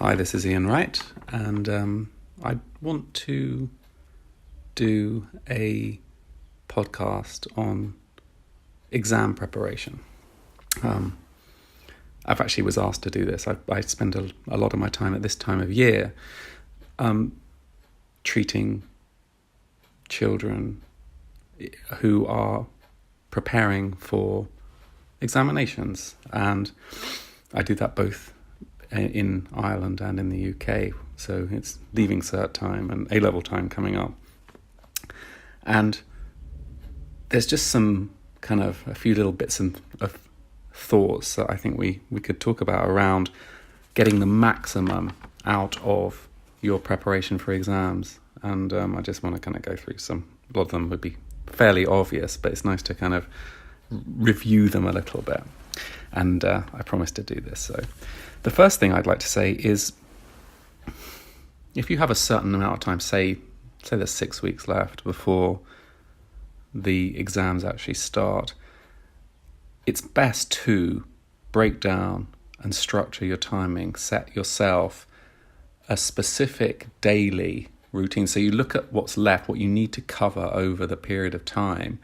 Hi, this is Ian Wright, and I want to do a podcast on exam preparation. I've actually was asked to do this. I spend a lot of my time at this time of year treating children who are preparing for examinations, and I do that both in Ireland and in the UK. So it's leaving cert time and A-level time coming up. And there's just some kind of a few little bits of thoughts that I think we could talk about around getting the maximum out of your preparation for exams. And I just want to kind of go through some. A lot of them would be fairly obvious, but it's nice to kind of review them a little bit. And I promised to do this. So the first thing I'd like to say is, if you have a certain amount of time, say there's 6 weeks left before the exams actually start, it's best to break down and structure your timing, set yourself a specific daily routine. So you look at what's left, what you need to cover over the period of time.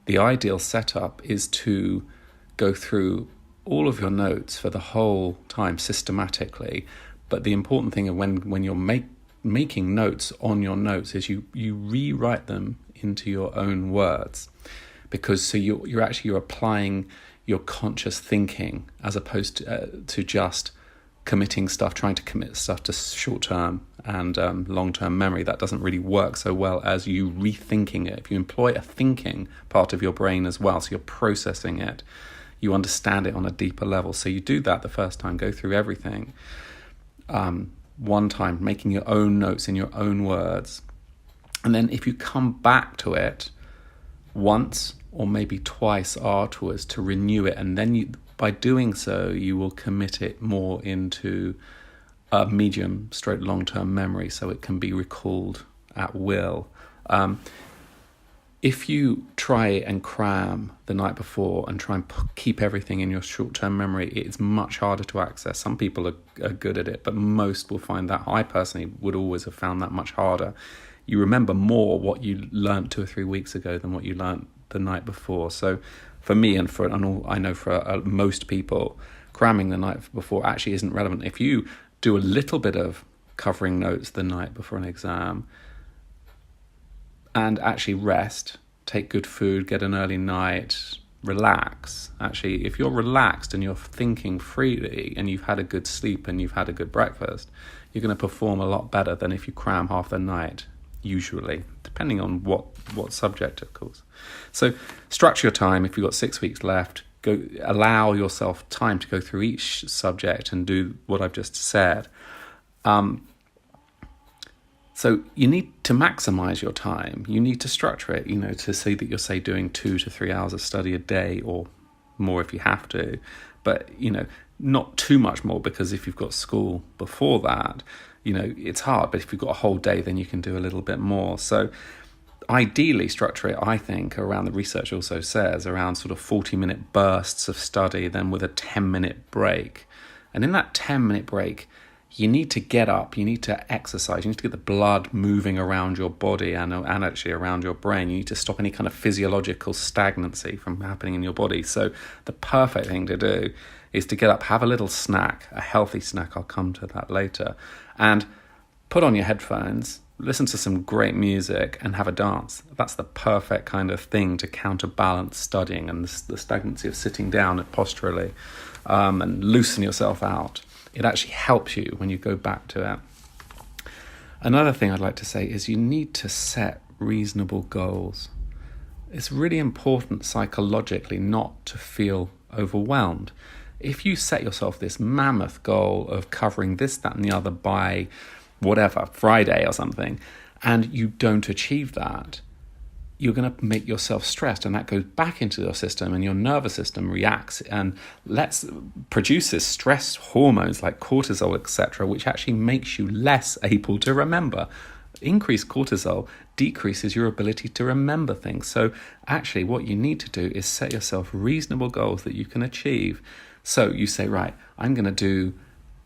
The ideal setup is to go through all of your notes for the whole time systematically. But the important thing when you're making notes on your notes is you rewrite them into your own words, because so you're applying your conscious thinking as opposed to just trying to commit stuff to short-term and long-term memory. That doesn't really work so well as you rethinking it. If you employ a thinking part of your brain as well, so you're processing it, you understand it on a deeper level. So you do that the first time, go through everything one time, making your own notes in your own words. And then if you come back to it once or maybe twice afterwards to renew it, and then by doing so, you will commit it more into a medium straight long-term memory, so it can be recalled at will. If you try and cram the night before and try and keep everything in your short-term memory, it's much harder to access. Some people are good at it, but most will find that. I personally would always have found that much harder. You remember more what you learnt 2 or 3 weeks ago than what you learnt the night before. So for me and I know for most people, cramming the night before actually isn't relevant. If you do a little bit of covering notes the night before an exam, and actually rest, take good food, get an early night, relax. Actually, if you're relaxed and you're thinking freely and you've had a good sleep and you've had a good breakfast, you're going to perform a lot better than if you cram half the night, usually, depending on what subject, of course. So structure your time. If you've got 6 weeks left, allow yourself time to go through each subject and do what I've just said. So you need to maximize your time. You need to structure it, to see that you're, doing 2 to 3 hours of study a day or more if you have to. But, not too much more, because if you've got school before that, it's hard. But if you've got a whole day, then you can do a little bit more. So ideally structure it, I think, around, the research also says, around sort of 40-minute bursts of study, then with a 10-minute break. And in that 10-minute break, you need to get up, you need to exercise, you need to get the blood moving around your body and actually around your brain. You need to stop any kind of physiological stagnancy from happening in your body. So the perfect thing to do is to get up, have a little snack, a healthy snack, I'll come to that later, and put on your headphones, listen to some great music and have a dance. That's the perfect kind of thing to counterbalance studying and the stagnancy of sitting down posturally, and loosen yourself out. It actually helps you when you go back to it. Another thing I'd like to say is you need to set reasonable goals. It's really important psychologically not to feel overwhelmed. If you set yourself this mammoth goal of covering this, that, and the other by whatever, Friday or something, and you don't achieve that, you're going to make yourself stressed, and that goes back into your system, and your nervous system reacts and produces stress hormones like cortisol, etc., which actually makes you less able to remember. Increased cortisol decreases your ability to remember things. So actually what you need to do is set yourself reasonable goals that you can achieve. So you say, right, I'm going to do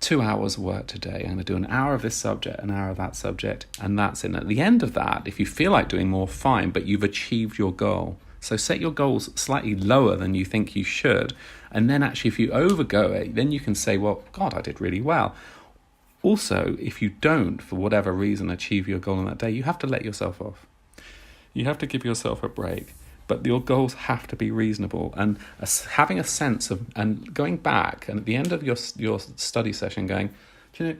2 hours of work today. I'm going to do an hour of this subject, an hour of that subject, and that's it. And at the end of that, if you feel like doing more, fine, but you've achieved your goal. So set your goals slightly lower than you think you should. And then actually, if you overgo it, then you can say, well, God, I did really well. Also, if you don't, for whatever reason, achieve your goal on that day, you have to let yourself off. You have to give yourself a break. But your goals have to be reasonable, and having a sense of, and going back, and at the end of your study session going, do you know,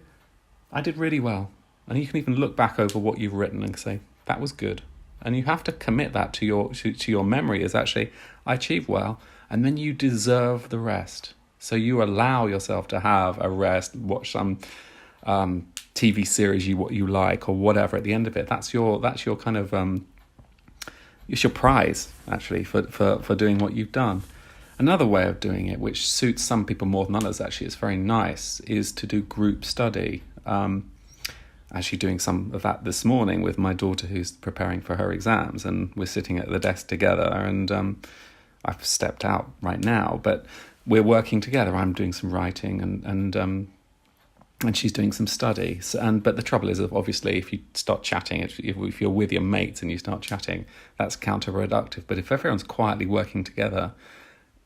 I did really well. And you can even look back over what you've written and say, that was good. And you have to commit that to your memory as actually, I achieved well, and then you deserve the rest. So you allow yourself to have a rest, watch some TV series you like or whatever. At the end of it, that's your kind of it's your prize, actually, for doing what you've done. Another way of doing it, which suits some people more than others, actually, it's very nice, is to do group study. Actually doing some of that this morning with my daughter who's preparing for her exams, and we're sitting at the desk together, and I've stepped out right now, but we're working together. I'm doing some writing and she's doing some study. But the trouble is, obviously, if you start chatting, if you're with your mates and you start chatting, that's counterproductive. But if everyone's quietly working together,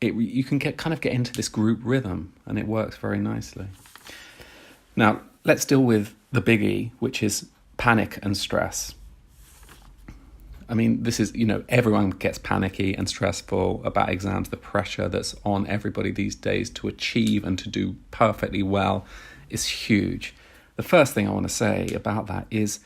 you can get into this group rhythm, and it works very nicely. Now, let's deal with the biggie, which is panic and stress. I mean, this is, everyone gets panicky and stressful about exams. The pressure that's on everybody these days to achieve and to do perfectly well is huge. The first thing I want to say about that is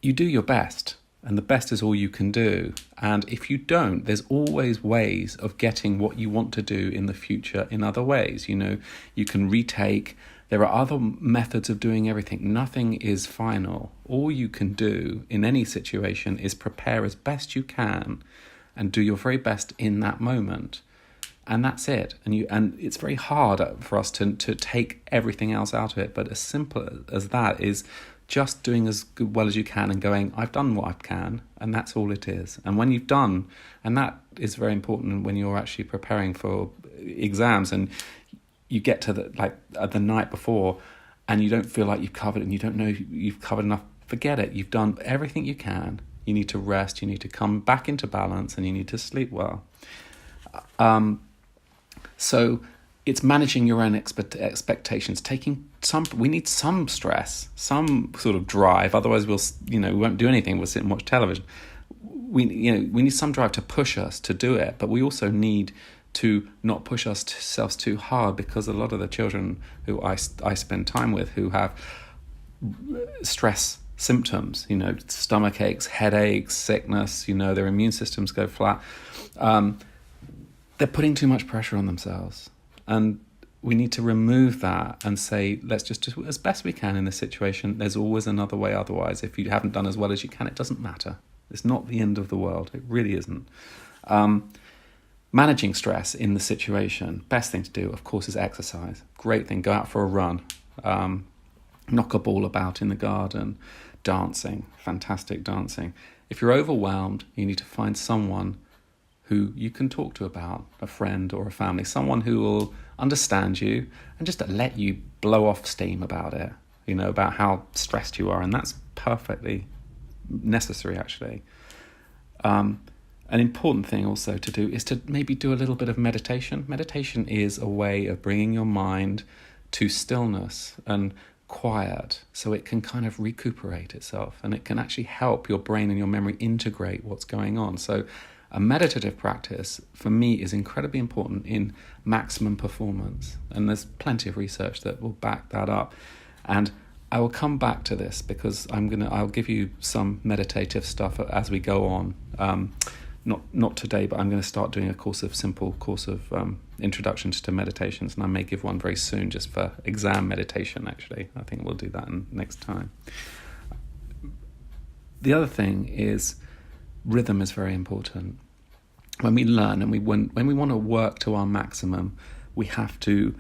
you do your best, and the best is all you can do. And if you don't, there's always ways of getting what you want to do in the future in other ways. You can retake. There are other methods of doing everything. Nothing is final. All you can do in any situation is prepare as best you can and do your very best in that moment. And that's it. And it's very hard for us to take everything else out of it. But as simple as that is just doing as well as you can and going, I've done what I can, and that's all it is. And when you've done, and that is very important when you're actually preparing for exams, and you get to the night before, and you don't feel like you've covered it, and you don't know you've covered enough. Forget it. You've done everything you can. You need to rest. You need to come back into balance, and you need to sleep well. So it's managing your own expectations. We need some stress, some sort of drive. Otherwise, we won't do anything. We'll sit and watch television. We need some drive to push us to do it, but we also need to not push ourselves too hard, because a lot of the children who I spend time with who have stress symptoms, stomach aches, headaches, sickness, their immune systems go flat. They're putting too much pressure on themselves. And we need to remove that and say, let's just do as best we can in this situation. There's always another way otherwise. If you haven't done as well as you can, it doesn't matter. It's not the end of the world. It really isn't. Managing stress in the situation, best thing to do, of course, is exercise. Great thing. Go out for a run. Knock a ball about in the garden. Dancing. Fantastic dancing. If you're overwhelmed, you need to find someone who you can talk to about, a friend or a family, someone who will understand you and just let you blow off steam about it, about how stressed you are. And that's perfectly necessary, actually. An important thing also to do is to maybe do a little bit of meditation. Meditation is a way of bringing your mind to stillness and quiet, so it can kind of recuperate itself, and it can actually help your brain and your memory integrate what's going on. So a meditative practice, for me, is incredibly important in maximum performance. And there's plenty of research that will back that up. And I will come back to this because I'll give you some meditative stuff as we go on. Not today, but I'm going to start doing a simple course of introductions to meditations. And I may give one very soon just for exam meditation, actually. I think we'll do that next time. The other thing is, rhythm is very important. When we learn and when we want to work to our maximum, we have to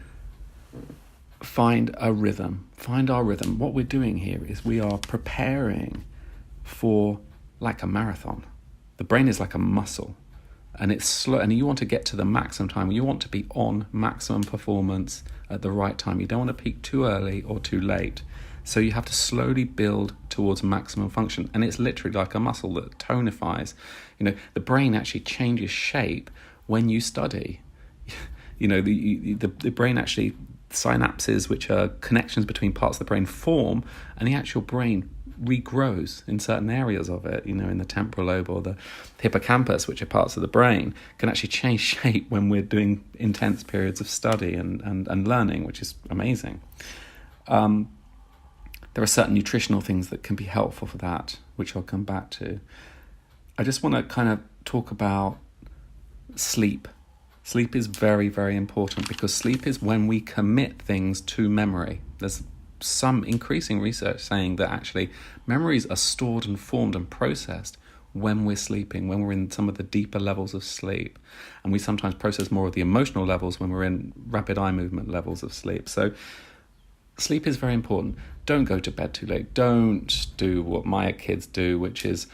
find a rhythm, find our rhythm. What we're doing here is we are preparing for like a marathon. The brain is like a muscle. and it's slow, and you want to get to the maximum time. You want to be on maximum performance at the right time. You don't want to peak too early or too late. So you have to slowly build towards maximum function, and it's literally like a muscle that tonifies. The brain actually changes shape when you study. The brain actually, synapses, which are connections between parts of the brain, form, and the actual brain regrows in certain areas of it, in the temporal lobe or the hippocampus, which are parts of the brain, can actually change shape when we're doing intense periods of study and learning, which is amazing. There are certain nutritional things that can be helpful for that, which I'll come back to. I just want to kind of talk about sleep. Sleep is very, very important, because sleep is when we commit things to memory. There's some increasing research saying that actually memories are stored and formed and processed when we're sleeping, when we're in some of the deeper levels of sleep. And we sometimes process more of the emotional levels when we're in rapid eye movement levels of sleep. So sleep is very important. Don't go to bed too late. Don't do what my kids do, which is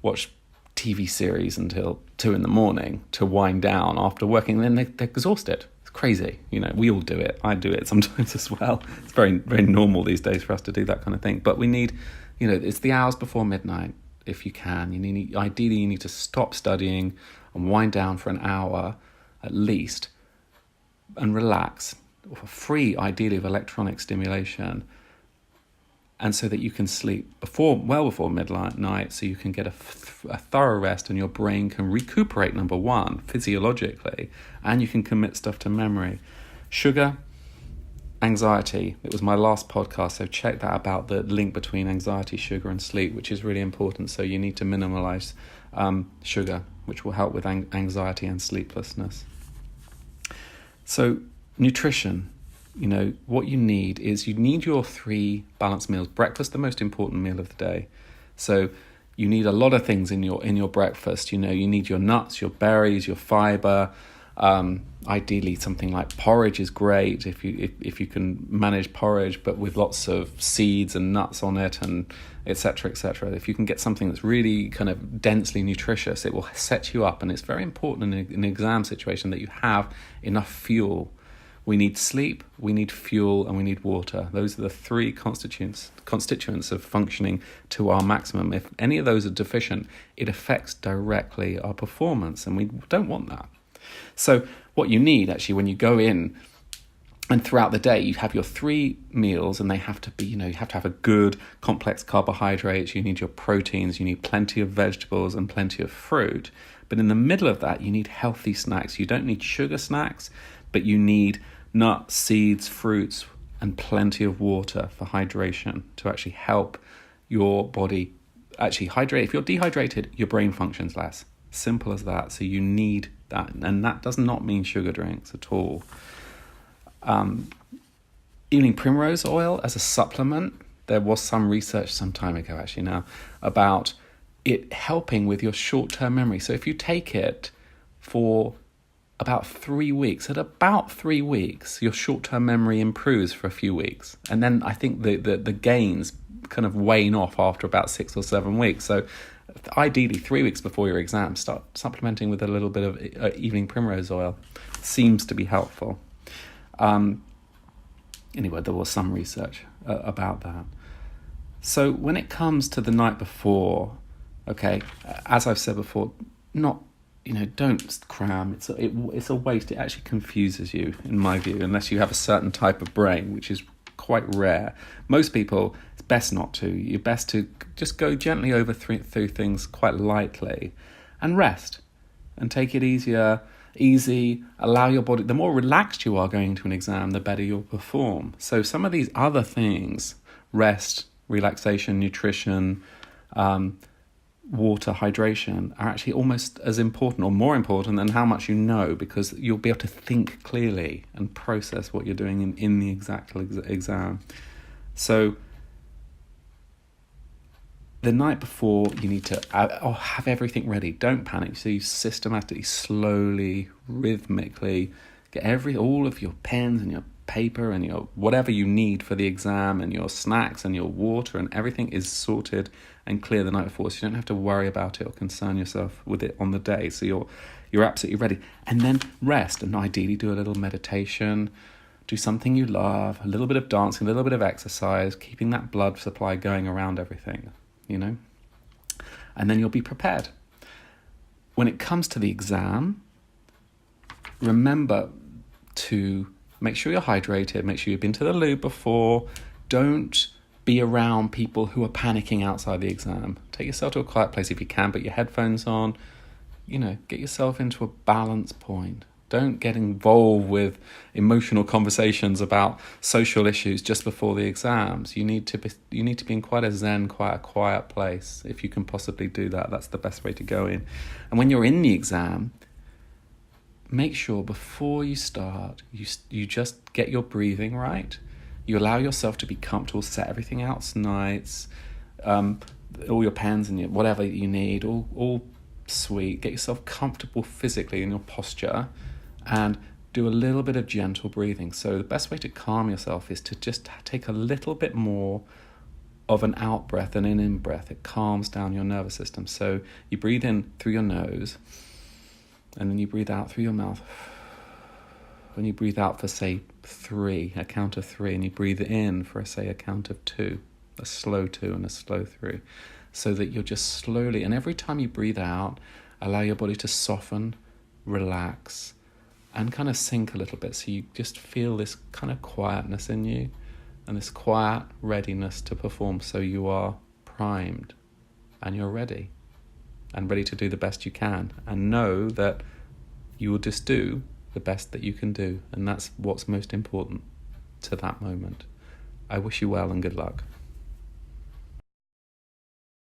watch TV series until 2 a.m. to wind down after working. Then they're exhausted. It's crazy. We all do it. I do it sometimes as well. It's very, very normal these days for us to do that kind of thing. But we need, it's the hours before midnight if you can. Ideally, you need to stop studying and wind down for an hour at least and relax, free ideally of electronic stimulation, and so that you can sleep well before midnight, so you can get a thorough rest and your brain can recuperate, number one, physiologically, and you can commit stuff to memory. Sugar, anxiety. It was my last podcast, so check that about the link between anxiety, sugar, and sleep, which is really important. So you need to minimize sugar, which will help with anxiety and sleeplessness. So nutrition. What you need is your 3 balanced meals. Breakfast, the most important meal of the day. So you need a lot of things in your breakfast. You need your nuts, your berries, your fiber. Ideally, something like porridge is great if you can manage porridge, but with lots of seeds and nuts on it, and etc. etc. If you can get something that's really kind of densely nutritious, it will set you up. And it's very important in an exam situation that you have enough fuel. We need sleep, we need fuel, and we need water. Those are the 3 constituents of functioning to our maximum. If any of those are deficient, it affects directly our performance, and we don't want that. So what you need, actually, when you go in and throughout the day, you have your 3 meals, and they have to be, you have to have a good complex carbohydrates. You need your proteins, you need plenty of vegetables and plenty of fruit. But in the middle of that, you need healthy snacks. You don't need sugar snacks, but you need nuts, seeds, fruits, and plenty of water for hydration to actually help your body actually hydrate. If you're dehydrated, your brain functions less. Simple as that. So you need that. And that does not mean sugar drinks at all. Evening primrose oil as a supplement. There was some research some time ago, actually now, about it helping with your short-term memory. So if you take it for about 3 weeks, at about 3 weeks, your short-term memory improves for a few weeks. And then I think the gains kind of wane off after about 6 or 7 weeks. So ideally 3 weeks before your exam, start supplementing with a little bit of evening primrose oil. Seems to be helpful. Anyway, there was some research about that. So when it comes to the night before, okay, as I've said before, don't cram. It's a waste. It actually confuses you, in my view, unless you have a certain type of brain, which is quite rare. Most people, it's best not to. You're best to just go gently through things quite lightly and rest and take it easy, allow your body. The more relaxed you are going into an exam, the better you'll perform. So some of these other things, rest, relaxation, nutrition, water, hydration, are actually almost as important or more important than how much you know, because you'll be able to think clearly and process what you're doing in the exact exam. So the night before, you need to have everything ready. Don't panic. So you systematically, slowly, rhythmically get all of your pens and your paper and your whatever you need for the exam and your snacks and your water and everything is sorted and clear the night before, so you don't have to worry about it or concern yourself with it on the day. So you're absolutely ready. And then rest, and ideally do a little meditation, do something you love, a little bit of dancing, a little bit of exercise, keeping that blood supply going around everything, and then you'll be prepared. When it comes to the exam, remember to make sure you're hydrated, make sure you've been to the loo before. Don't be around people who are panicking outside the exam. Take yourself to a quiet place if you can, put your headphones on, get yourself into a balance point. Don't get involved with emotional conversations about social issues just before the exams. You need to be in quite a zen, quite a quiet place. If you can possibly do that, that's the best way to go in. And when you're in the exam, make sure before you start, you just get your breathing right. You allow yourself to be comfortable, set everything else nice, all your pens and whatever you need, all sweet. Get yourself comfortable physically in your posture and do a little bit of gentle breathing. So the best way to calm yourself is to just take a little bit more of an out breath than an in breath. It calms down your nervous system. So you breathe in through your nose, and then you breathe out through your mouth. When you breathe out for, say, 3, a count of 3, and you breathe in for, say, a count of 2, a slow 2 and a slow 3, so that you're just slowly, and every time you breathe out, allow your body to soften, relax, and kind of sink a little bit. So you just feel this kind of quietness in you and this quiet readiness to perform. So you are primed and you're ready and ready to do the best you can, and know that you will just do the best that you can do. And that's what's most important to that moment. I wish you well and good luck.